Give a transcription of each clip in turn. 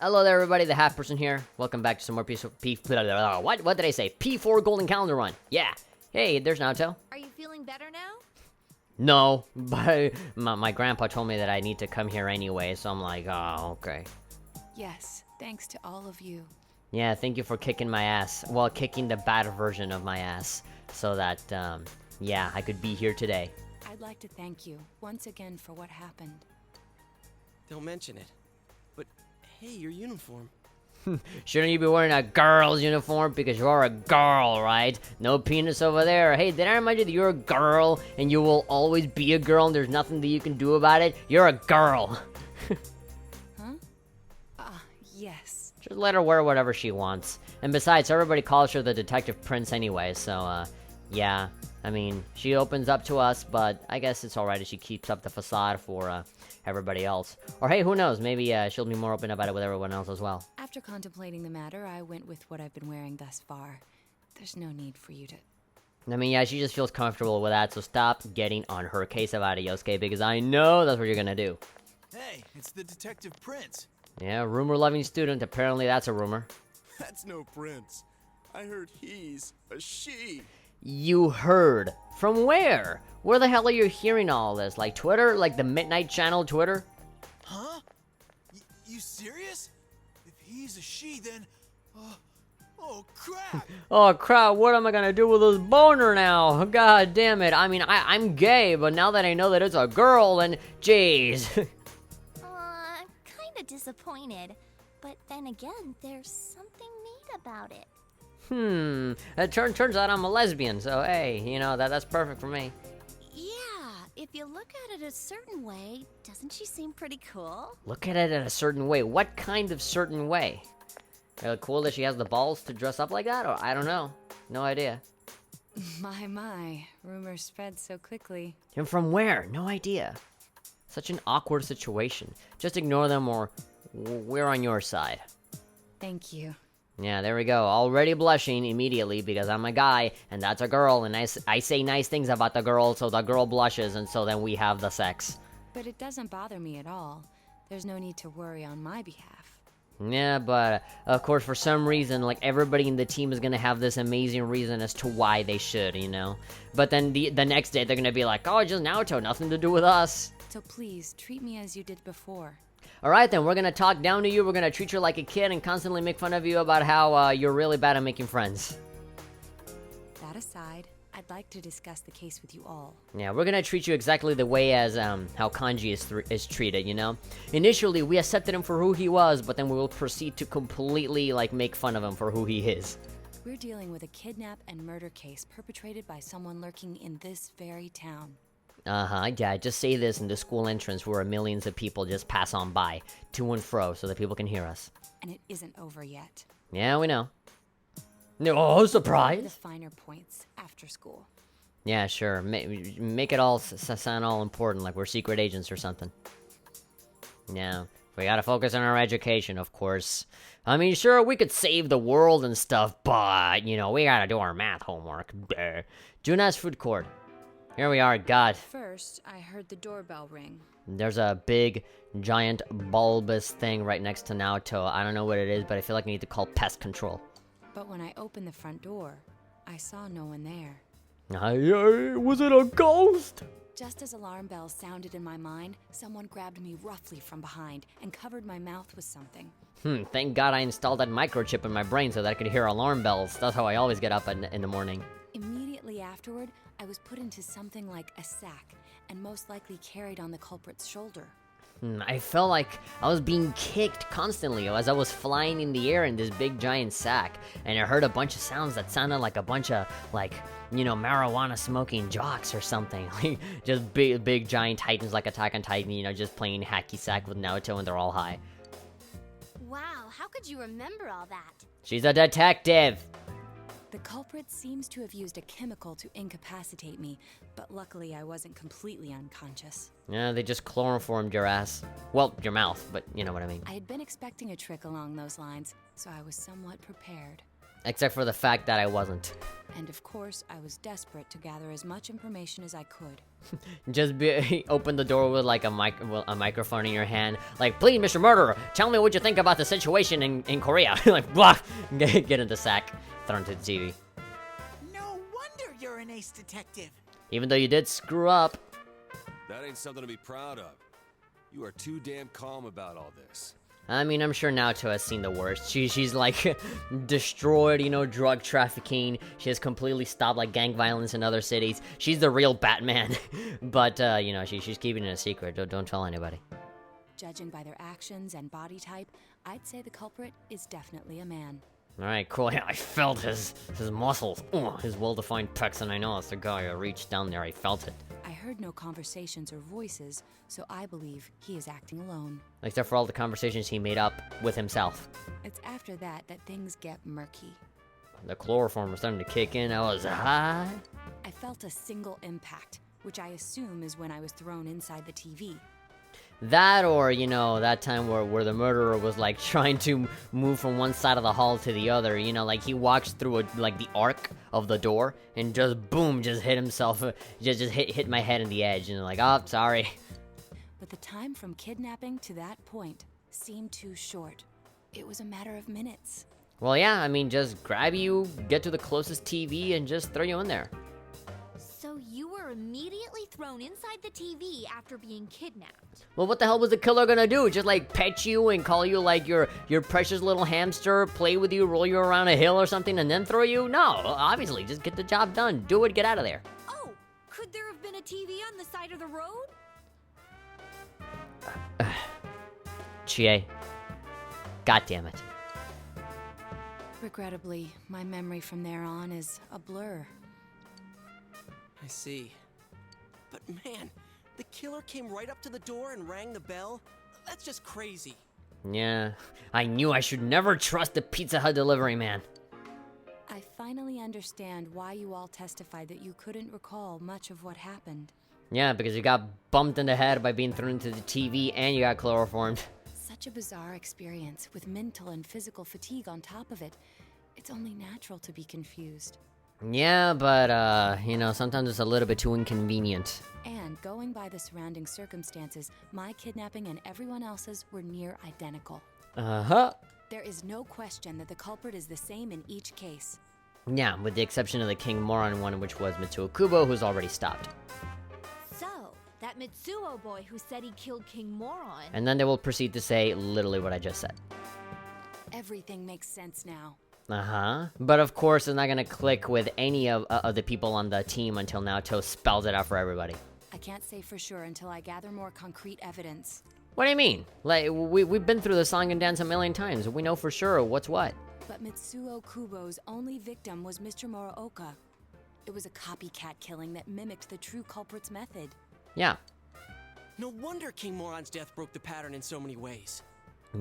Hello there, everybody. The Half Person here. Welcome back to some more what did I say? P4 Golden Calendar Run. Yeah. Hey, there's Naoto. Are you feeling better now? No, but my grandpa told me that I need to come here anyway, so I'm like, oh, okay. Yes, thanks to all of you. Yeah, thank you for kicking my ass. Well, kicking the bad version of my ass, so that, yeah, I could be here today. I'd like to thank you once again for what happened. Don't mention it. But, hey, your uniform. Shouldn't you be wearing a girl's uniform? Because you're a girl, right? No penis over there. Hey, did I remind you that you're a girl and you will always be a girl and there's nothing that you can do about it? You're a girl. Huh? Yes. Just let her wear whatever she wants. And besides, everybody calls her the Detective Prince anyway, so, yeah. I mean, she opens up to us, but I guess it's alright if she keeps up the facade for, everybody else. Or hey, who knows, maybe, she'll be more open about it with everyone else as well. After contemplating the matter, I went with what I've been wearing thus far. There's no need for you to... I mean, yeah, she just feels comfortable with that, so stop getting on her case about it, Yosuke, because I know that's what you're gonna do. Hey, it's the Detective Prince. Yeah, rumor-loving student, apparently that's a rumor. That's no prince. I heard he's a she. You heard? From where? Where the hell are you hearing all this? Like Twitter? Like the Midnight Channel Twitter? Huh? You serious? If he's a she, then... oh, crap! Oh crap, what am I gonna do with this boner now? God damn it. I mean, I'm gay, but now that I know that it's a girl, then jeez. I'm kinda disappointed. But then again, there's something neat about it. It turns out I'm a lesbian, so hey, you know, that's perfect for me. Yeah, if you look at it a certain way, doesn't she seem pretty cool? Look at it in a certain way. What kind of certain way? Cool that she has the balls to dress up like that? Or I don't know. No idea. My, rumors spread so quickly. And from where? No idea. Such an awkward situation. Just ignore them or we're on your side. Thank you. Yeah, there we go. Already blushing immediately because I'm a guy and that's a girl and I say nice things about the girl so the girl blushes and so then we have the sex. But it doesn't bother me at all. There's no need to worry on my behalf. Yeah, but of course for some reason, like everybody in the team is gonna have this amazing reason as to why they should, you know? But then the next day they're gonna be like, oh, just Naoto, nothing to do with us. So please, treat me as you did before. Alright then, we're gonna talk down to you, we're gonna treat you like a kid and constantly make fun of you about how you're really bad at making friends. That aside, I'd like to discuss the case with you all. Yeah, we're gonna treat you exactly the way as how Kanji is treated, you know? Initially, we accepted him for who he was, but then we will proceed to completely, like, make fun of him for who he is. We're dealing with a kidnap and murder case perpetrated by someone lurking in this very town. Yeah, just say this in the school entrance where millions of people just pass on by, to and fro, so that people can hear us. And it isn't over yet. Yeah, we know. Oh, The surprise! finer points after school. Yeah, sure. Make it all sound all important, like we're secret agents or something. Yeah, we gotta focus on our education, of course. I mean, sure, we could save the world and stuff, but, you know, we gotta do our math homework. Juna's food court. Here we are, God. First, I heard the doorbell ring. There's a big, giant, bulbous thing right next to Naoto. I don't know what it is, but I feel like I need to call pest control. But when I opened the front door, I saw no one there. Was it a ghost? Just as alarm bells sounded in my mind, someone grabbed me roughly from behind and covered my mouth with something. Thank God I installed that microchip in my brain so that I could hear alarm bells. That's how I always get up in the morning. Immediately afterward, I was put into something like a sack, and most likely carried on the culprit's shoulder. I felt like I was being kicked constantly as I was flying in the air in this big giant sack, and I heard a bunch of sounds that sounded like a bunch of, like, you know, marijuana smoking jocks or something. Like, just big giant titans like Attack on Titan, you know, just playing hacky sack with Naoto and they're all high. Wow, how could you remember all that? She's a detective! The culprit seems to have used a chemical to incapacitate me, but luckily I wasn't completely unconscious. Yeah, they just chloroformed your ass. Well, your mouth, but you know what I mean. I had been expecting a trick along those lines, so I was somewhat prepared. Except for the fact that I wasn't. And of course, I was desperate to gather as much information as I could. Just open the door with like a microphone in your hand. Like, please, Mr. Murderer, tell me what you think about the situation in Korea. Like, blah, get in the sack, thrown to the TV. No wonder you're an ace detective. Even though you did screw up. That ain't something to be proud of. You are too damn calm about all this. I mean, I'm sure Naoto has seen the worst. She's like destroyed, you know, drug trafficking. She has completely stopped like gang violence in other cities. She's the real Batman. But you know, she's keeping it a secret. Don't tell anybody. Judging by their actions and body type, I'd say the culprit is definitely a man. All right, cool. Yeah, I felt his muscles, his well-defined pecs, and I know it's the guy. I reached down there. I felt it. I heard no conversations or voices, so I believe he is acting alone. Except for all the conversations he made up with himself. It's after that things get murky. The chloroform was starting to kick in. I was high. I felt a single impact, which I assume is when I was thrown inside the TV. That, or, you know, that time where the murderer was, like, trying to move from one side of the hall to the other. You know, like, he walks through, like, the arc of the door, and just, boom, just hit himself. Just hit my head in the edge, and like, oh, sorry. But the time from kidnapping to that point seemed too short. It was a matter of minutes. Well, yeah, I mean, just grab you, get to the closest TV, and just throw you in there. So you were immediately thrown inside the TV after being kidnapped. Well, what the hell was the killer gonna do? Just, like, pet you and call you, like, your precious little hamster, play with you, roll you around a hill or something, and then throw you? No, obviously, just get the job done. Do it, get out of there. Oh, could there have been a TV on the side of the road? Chie. God damn it. Regrettably, my memory from there on is a blur. I see. But man, the killer came right up to the door and rang the bell? That's just crazy. Yeah, I knew I should never trust the Pizza Hut delivery man. I finally understand why you all testified that you couldn't recall much of what happened. Yeah, because you got bumped in the head by being thrown into the TV and you got chloroformed. Such a bizarre experience, with mental and physical fatigue on top of it. It's only natural to be confused. Yeah, but, you know, sometimes it's a little bit too inconvenient. And going by the surrounding circumstances, my kidnapping and everyone else's were near identical. Uh-huh. There is no question that the culprit is the same in each case. Yeah, with the exception of the King Moron one, which was Mitsuo Kubo, who's already stopped. So, that Mitsuo boy who said he killed King Moron. And then they will proceed to say literally what I just said. Everything makes sense now. Uh-huh. But of course, it's not gonna click with any of the people on the team until Naoto spells it out for everybody. I can't say for sure until I gather more concrete evidence. What do you mean? Like, we've been through the song and dance a million times. We know for sure what's what. But Mitsuo Kubo's only victim was Mr. Muraoka. It was a copycat killing that mimicked the true culprit's method. Yeah. No wonder King Moron's death broke the pattern in so many ways.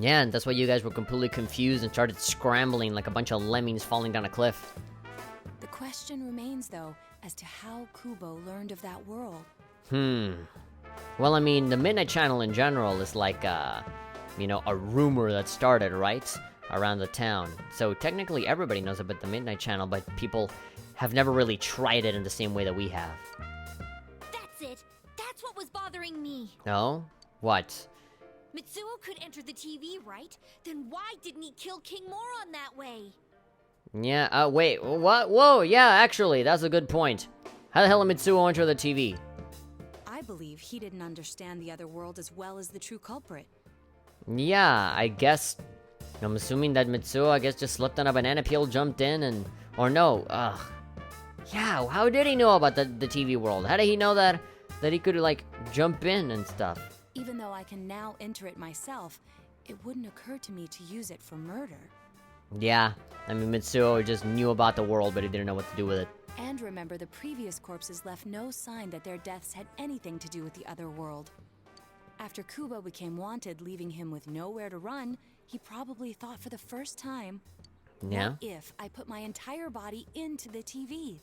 Yeah, and that's why you guys were completely confused and started scrambling like a bunch of lemmings falling down a cliff. The question remains, though, as to how Kubo learned of that world. Well, I mean, the Midnight Channel in general is like, you know, a rumor that started, right? Around the town. So technically everybody knows about the Midnight Channel, but people have never really tried it in the same way that we have. That's it. That's what was bothering me. No? What? Mitsuo could enter the TV, right? Then why didn't he kill King Moron that way? Yeah, wait, what? Whoa, yeah, actually, that's a good point. How the hell did Mitsuo enter the TV? I believe he didn't understand the other world as well as the true culprit. Yeah, I guess... I'm assuming that Mitsuo, I guess, just slipped on a banana peel, jumped in, and... Or no, yeah, how did he know about the TV world? How did he know that he could, like, jump in and stuff? Even though I can now enter it myself, it wouldn't occur to me to use it for murder. Yeah, I mean, Mitsuo just knew about the world, but he didn't know what to do with it. And remember, the previous corpses left no sign that their deaths had anything to do with the other world. After Kubo became wanted, leaving him with nowhere to run, he probably thought for the first time, Yeah? what if I put my entire body into the TV?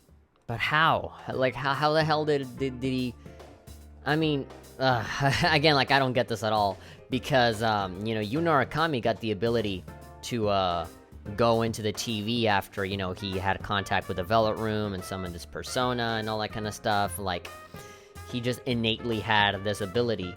But how? Like, how the hell did he... I mean, again, like, I don't get this at all. Because, you know, Yu Narakami got the ability to, go into the TV after, you know, he had contact with the Velvet Room and summoned his persona and all that kind of stuff. Like, he just innately had this ability.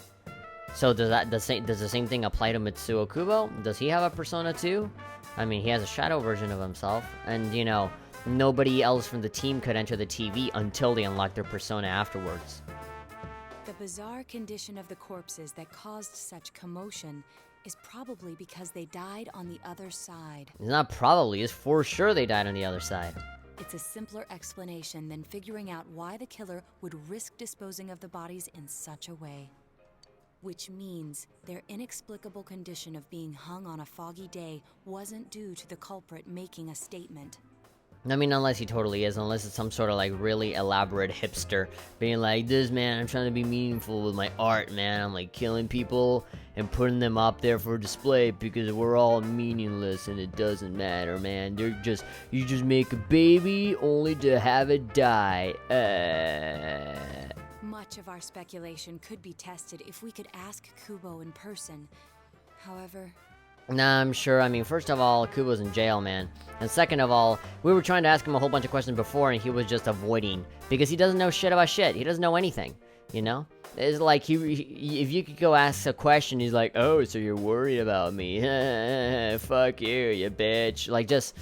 So does the same thing apply to Mitsuo Kubo? Does he have a persona too? I mean, he has a shadow version of himself, and you know, nobody else from the team could enter the TV until they unlocked their persona afterwards. The bizarre condition of the corpses that caused such commotion is probably because they died on the other side. It's not probably, it's for sure they died on the other side. It's a simpler explanation than figuring out why the killer would risk disposing of the bodies in such a way. Which means their inexplicable condition of being hung on a foggy day wasn't due to the culprit making a statement. I mean, unless he totally is, unless it's some sort of like really elaborate hipster being like, this man, I'm trying to be meaningful with my art, man. I'm like killing people and putting them up there for display because we're all meaningless and it doesn't matter, man. You just make a baby only to have it die. Much of our speculation could be tested if we could ask Kubo in person. However... Nah, I'm sure. I mean, first of all, Kubo's in jail, man. And second of all, we were trying to ask him a whole bunch of questions before, and he was just avoiding. Because he doesn't know shit about shit. He doesn't know anything, you know? It's like, if you could go ask a question, he's like, oh, so you're worried about me. Fuck you bitch. Like, just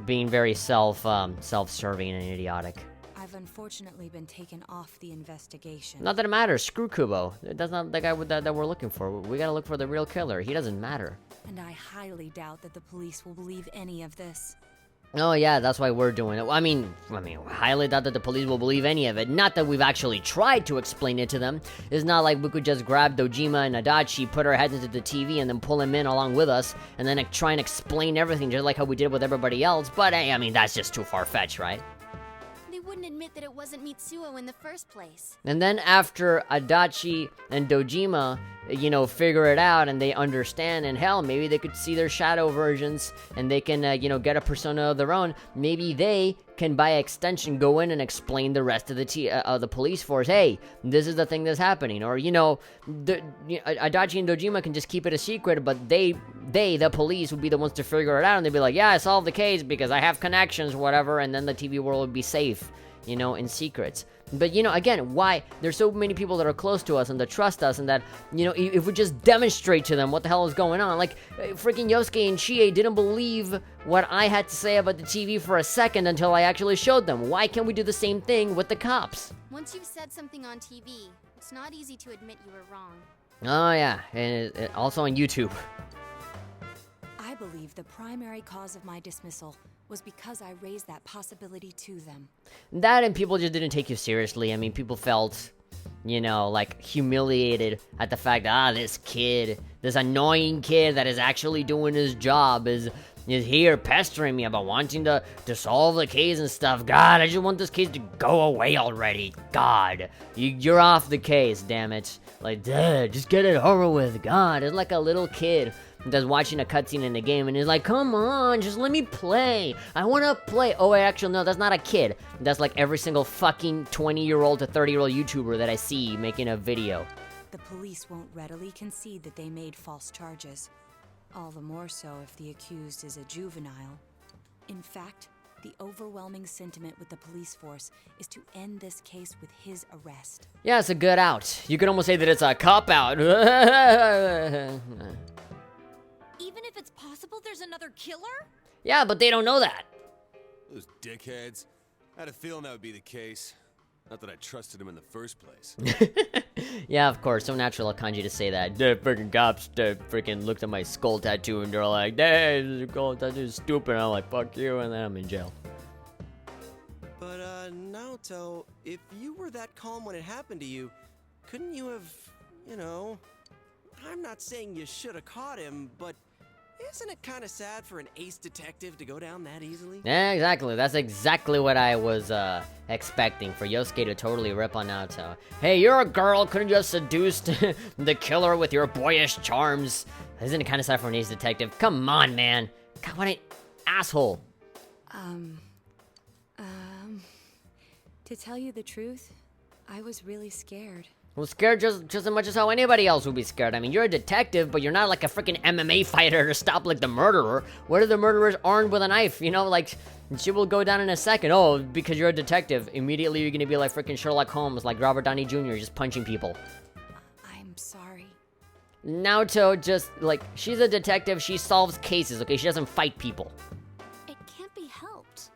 being very self-serving and idiotic. I've unfortunately been taken off the investigation. Not that it matters. Screw Kubo. That's not the guy that we're looking for. We gotta look for the real killer. He doesn't matter. And I highly doubt that the police will believe any of this. Oh yeah, that's why we're doing it. I mean, highly doubt that the police will believe any of it. Not that we've actually tried to explain it to them. It's not like we could just grab Dojima and Adachi, put our heads into the TV, and then pull him in along with us, and then try and explain everything just like how we did with everybody else. But hey, I mean, that's just too far-fetched, right? They wouldn't admit that it wasn't Mitsuo in the first place. And then after Adachi and Dojima, you know, figure it out and they understand, and hell, maybe they could see their shadow versions and they can, you know, get a persona of their own. Maybe they can, by extension, go in and explain the rest of the police force. Hey, this is the thing that's happening. Or, you know, Adachi and Dojima can just keep it a secret, but they, the police, would be the ones to figure it out. And they'd be like, yeah, I solved the case because I have connections, whatever. And then the TV world would be safe, you know, in secrets. But, you know, again, why? There's so many people that are close to us and that trust us, and that, you know, if we just demonstrate to them what the hell is going on. Like, freaking Yosuke and Chie didn't believe what I had to say about the TV for a second until I actually showed them. Why can't we do the same thing with the cops? Once you've said something on TV, it's not easy to admit you were wrong. Oh, yeah, and also on YouTube. I believe the primary cause of my dismissal was because I raised that possibility to them. That, and people just didn't take you seriously. I mean, people felt, you know, like, humiliated at the fact that, this kid, this annoying kid that is actually doing his job is here pestering me about wanting to solve the case and stuff. God, I just want this case to go away already. God, you're off the case, damn it. Like, dude, just get it over with. God, it's like a little kid that's watching a cutscene in the game and is like, come on, just let me play. I want to play. Oh, wait, actually, no, that's not a kid. That's like every single fucking 20-year-old to 30-year-old YouTuber that I see making a video. The police won't readily concede that they made false charges. All the more so if the accused is a juvenile. In fact, the overwhelming sentiment with the police force is to end this case with his arrest. Yeah, it's a good out. You could almost say that it's a cop-out. Even if it's possible there's another killer? Yeah, but they don't know that. Those dickheads. I had a feeling that would be the case. Not that I trusted him in the first place. Yeah, of course. So natural of Kanji to say that. The freaking cops freaking looked at my skull tattoo and they're like, hey, this skull tattoo is stupid. And I'm like, fuck you. And then I'm in jail. But, Naoto, if you were that calm when it happened to you, couldn't you have, you know... I'm not saying you should have caught him, but isn't it kind of sad for an ace detective to go down that easily? Yeah, exactly. That's exactly what I was expecting, for Yosuke to totally rip on Naoto. Hey, you're a girl. Couldn't you have seduced the killer with your boyish charms? Isn't it kind of sad for an ace detective? Come on, man. God, what an asshole. To tell you the truth, I was really scared. Well, scared just as much as how anybody else would be scared. I mean, you're a detective, but you're not like a freaking MMA fighter to stop like the murderer. What if the murderer's armed with a knife? You know, like, she will go down in a second. Oh, because you're a detective. Immediately you're gonna be like freaking Sherlock Holmes, like Robert Downey Jr., just punching people. I'm sorry. Naoto just, like, she's a detective, she solves cases, okay? She doesn't fight people. It can't be helped.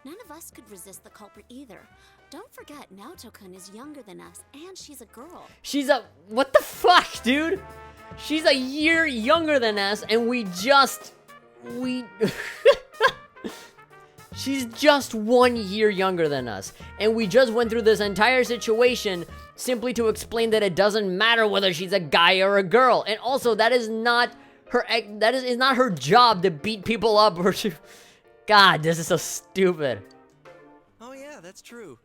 None of us could resist the culprit either. Don't forget, Naoto-kun is younger than us, and she's a girl. She's a... What the fuck, dude? She's a year younger than us, and we... She's just 1 year younger than us. And we just went through this entire situation simply to explain that it doesn't matter whether she's a guy or a girl. And also, that is not her... That is not her job to beat people up or to... God, this is so stupid. Oh yeah, that's true.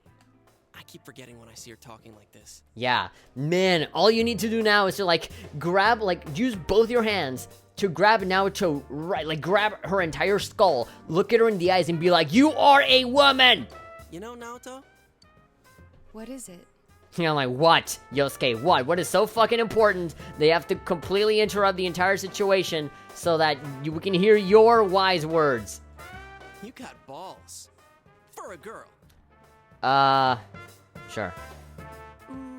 I keep forgetting when I see her talking like this. Yeah, man, all you need to do now is to, like, grab, like, use both your hands to grab Naoto, right, like, grab her entire skull, look at her in the eyes, and be like, you are a woman! You know, Naoto? What is it? You know, like, what? Yosuke, what? What is so fucking important? They have to completely interrupt the entire situation so that we can hear your wise words. You got balls. For a girl. Sure.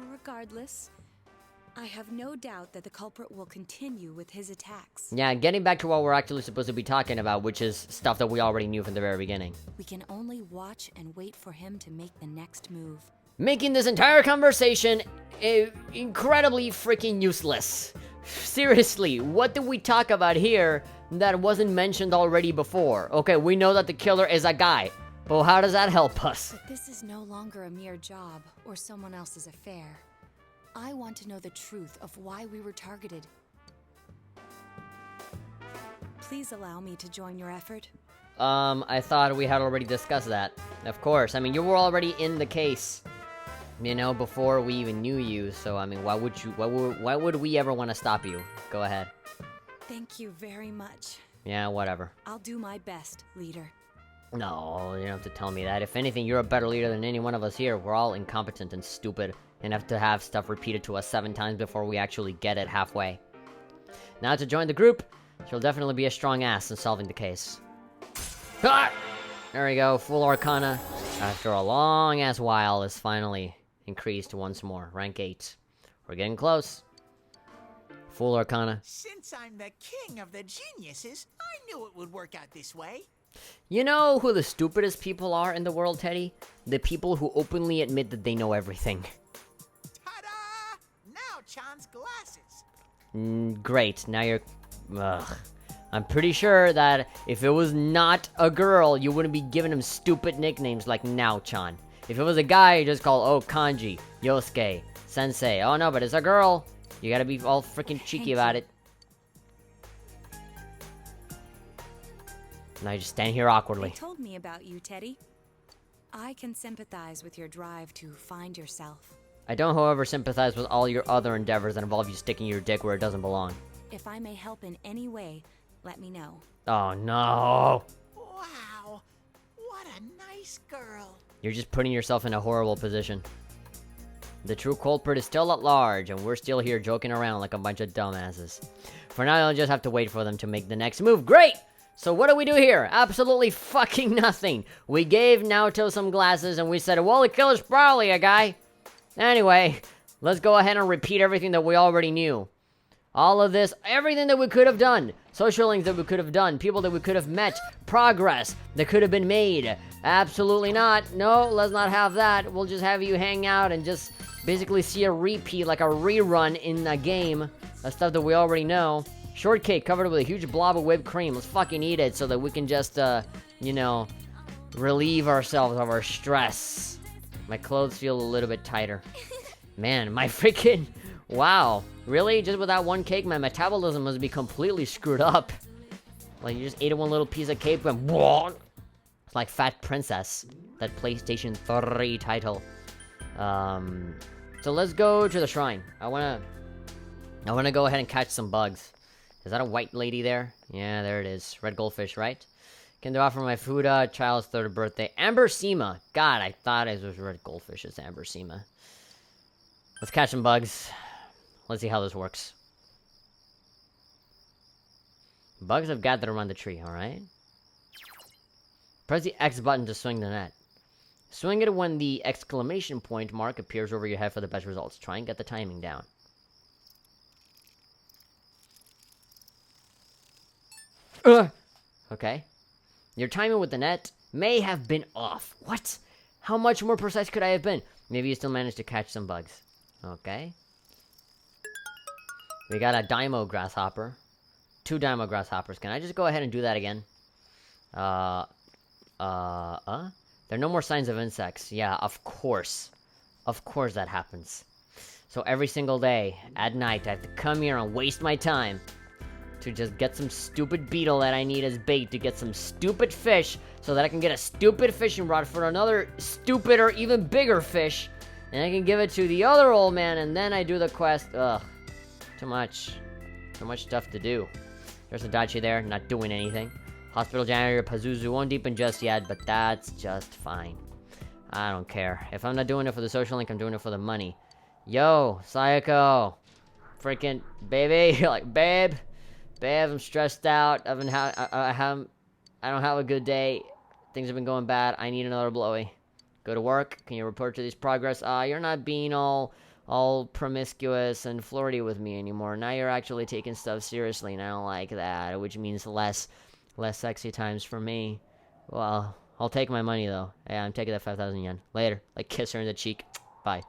Regardless, I have no doubt that the culprit will continue with his attacks. Yeah, getting back to what we're actually supposed to be talking about, which is stuff that we already knew from the very beginning. We can only watch and wait for him to make the next move. Making this entire conversation incredibly freaking useless. Seriously, what did we talk about here that wasn't mentioned already before? Okay, we know that the killer is a guy, but how does that help us? But this is no longer a mere job or someone else's affair. I want to know the truth of why we were targeted. Please allow me to join your effort. I thought we had already discussed that. Of course, I mean, you were already in the case, you know, before we even knew you, so, I mean, why would we ever want to stop you? Go ahead. Thank you very much. Yeah, whatever. I'll do my best, leader. No, you don't have to tell me that. If anything, you're a better leader than any one of us here. We're all incompetent and stupid, and have to have stuff repeated to us 7 times before we actually get it halfway. Now to join the group, she'll definitely be a strong ass in solving the case. Ah! There we go, full Arcana, after a long-ass while, is finally increased once more. Rank 8. We're getting close. Full Arcana. Since I'm the king of the geniuses, I knew it would work out this way. You know who the stupidest people are in the world, Teddy? The people who openly admit that they know everything. Ta-da! Now Chan's glasses. Great, now you're... Ugh. I'm pretty sure that if it was not a girl, you wouldn't be giving him stupid nicknames like Nao-chan. If it was a guy, you just call, oh, Kanji, Yosuke, Sensei. Oh no, but it's a girl. You gotta be all freaking cheeky about it. Now you just stand here awkwardly. They told me about you, Teddy. I can sympathize with your drive to find yourself. I don't, however, sympathize with all your other endeavors that involve you sticking your dick where it doesn't belong. If I may help in any way, let me know. Oh no! Wow, what a nice girl. You're just putting yourself in a horrible position. The true culprit is still at large, and we're still here joking around like a bunch of dumbasses. For now, I'll just have to wait for them to make the next move. Great! So what do we do here? Absolutely fucking nothing. We gave Naoto some glasses, and we said, well, the killer's probably a guy. Anyway, let's go ahead and repeat everything that we already knew. All of this, everything that we could have done. Social links that we could have done. People that we could have met. Progress that could have been made. Absolutely not. No, let's not have that. We'll just have you hang out and just basically see a repeat, like a rerun in a game. That's stuff that we already know. Shortcake covered with a huge blob of whipped cream. Let's fucking eat it so that we can just, you know, relieve ourselves of our stress. My clothes feel a little bit tighter. Man, my freaking... Wow. Really? Just with that one cake, my metabolism must be completely screwed up. Like, you just ate one little piece of cake and... It's like Fat Princess. That PlayStation 3 title. So let's go to the shrine. I wanna go ahead and catch some bugs. Is that a white lady there? Yeah, there it is. Red goldfish, right? Can do offer my Fuda child's 3rd birthday. Amber Sema. God, I thought it was red goldfish. It's Amber Sema. Let's catch some bugs. Let's see how this works. Bugs have gathered around the tree, alright? Press the X button to swing the net. Swing it when the exclamation point mark appears over your head for the best results. Try and get the timing down. Okay. Your timing with the net may have been off. What? How much more precise could I have been? Maybe you still managed to catch some bugs. Okay. We got a Dymo grasshopper. 2 Dymo grasshoppers. Can I just go ahead and do that again? There are no more signs of insects. Yeah, of course. Of course that happens. So every single day, at night, I have to come here and waste my time to just get some stupid beetle that I need as bait to get some stupid fish so that I can get a stupid fishing rod for another stupid or even bigger fish. And I can give it to the other old man and then I do the quest. Ugh. Too much. Too much stuff to do. There's a Dachi there, not doing anything. Hospital janitor, Pazuzu won't deepen just yet, but that's just fine. I don't care. If I'm not doing it for the social link, I'm doing it for the money. Yo, Sayako. Freaking baby. Like, babe, I'm stressed out. I don't have a good day. Things have been going bad. I need another blowy. Go to work. Can you report to these progress? You're not being all promiscuous and flirty with me anymore. Now you're actually taking stuff seriously, and I don't like that, which means less sexy times for me. Well, I'll take my money, though. Yeah, I'm taking that 5,000 yen. Later. Like, kiss her in the cheek. Bye.